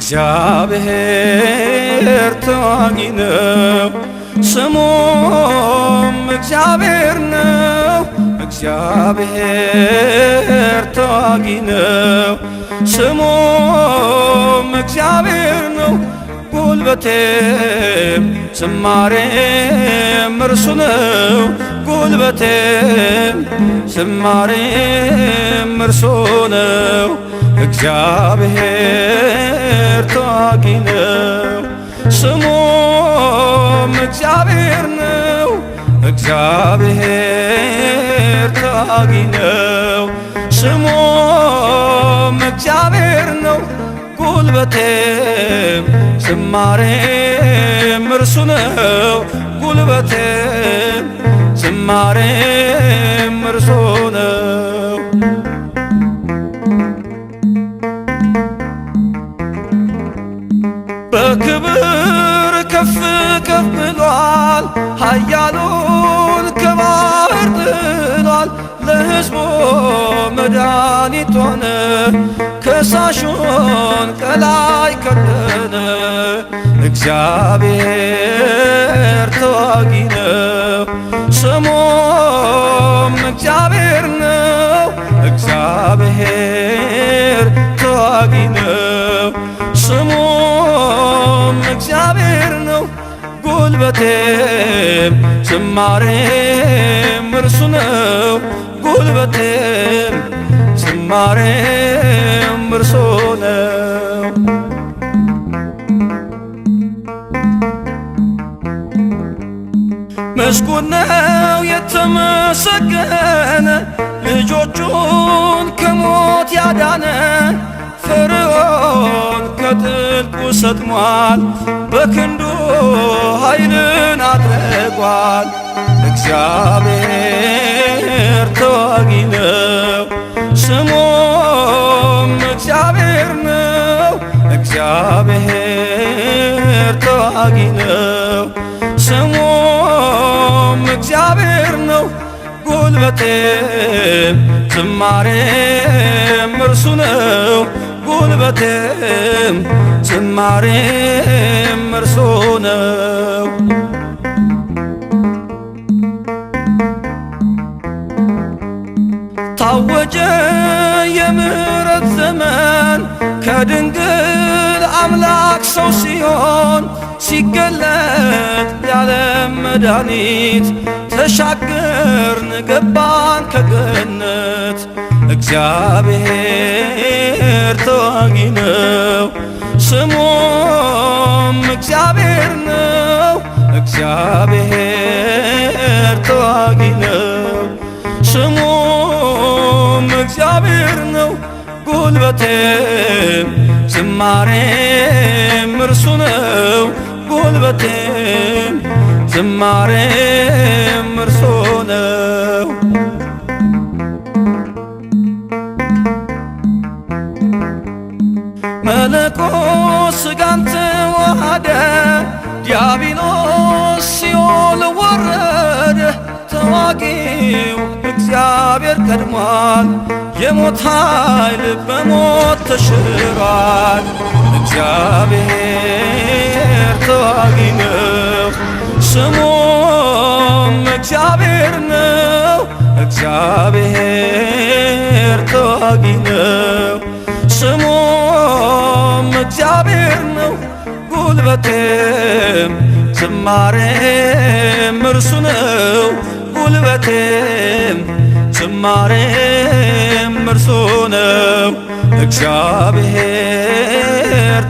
እግዚአብሔር ተዋጊ ነው ስሙም እግዚአብሔር ነው። እግዚአብሔር ተዋጊ ነው ስሙም እግዚአብሔር ነው። ጉልበቴም ዝማሬም እርሱ ነው። ጉልበቴም ዝማሬም እርሱ ነው። እግዚአብሔር ተዋጊ ነው ስሙም እግዚአብሔር ነው። እግዚአብሔር ተዋጊ ነው ስሙም እግዚአብሔር ነው። ጉልበቴም ዝማሬም እርሱ ነው። ጉልበቴም ዝማሬም እርሱ ነው። በክብር ከፍ ከፍ ብሏል። ኃያሉን ከባህር ጥሏል። ለሕዝቡ መድኃኒት ሆነ። ከሳሹን ከላይ ከደነ። እግዚአብሔር ተዋጊ ነው ስሙም እግዚአብሔር ነው። እግዚአብሔር ተዋጊ ነው ስሙም እግዚአብሔር ነው። ጉልበቴም ዝማሬም እርሱ ነው። ጉልበቴም ዝማሬም እርሱ ነው። ምስጉን ነው የተመሰገነ ልጆቹን ከሞት ያዳነ። ፈርዖን ከጥልቁ ሰጥሟል በክንዱ ኃይልን አድርጓል። እግዚአብሔር ተዋጊ ነው ስሙም እግዚአብሔር ነው። እግዚአብሔር ተዋጊ ነው ስሙም እግዚአብሔር ነው። ጉልበቴም ዝማሬም እርሱ ነው። ጉልበቴም ዝማሬም እርሱ ነው። ታወጀ የምሕረት ዘመን ከድንግል አምላክ ሰው ሲሆን ሲገለጥ ያለም መድኃኒት ተሻገርን ገባን ከገነት። እግዚአብሔር ተዋጊ ነው ስሙም እግዚአብሔር ነው። እግዚአብሔር ተዋጊ ነው ስሙም እግዚአብሔር ነው። ጉልበቴም ዝማሬም እርሱ ነው። ጉልበቴም ዝማሬም እርሱ ነው። መለኮት ሥጋን ተዋሃደ። ዲያብሎስ ሲኦል ወረደ። ተዋጊው እግዚአብሔር ቀድሟል። የሞት ኃይል በሞት ተሽሯል። እግዚአብሔር ተዋጊ ነው ስሙም እግዚአብሔር ነው። እግዚአብሔር ተዋጊ ነው ስሙም እግዚአብሔር ነው። ጉልበቴም ዝማሬም እርሱ ነው። ጉልበቴም ዝማሬም እርሱ ነው። እግዚአብሔር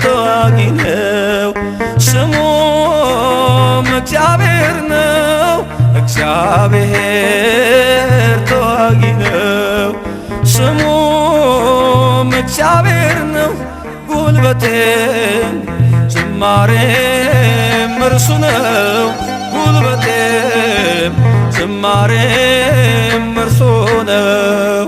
ተዋጊ ነው ስሙም እግዚአብሔር ነው። እግዚአብሔር ተዋጊ ነው ስሙም እግዚአብሔር ነው። ጉልበቴም ዝማሬም እርሱ ነው። ጉልበቴም ዝማሬም እርሱ ነው።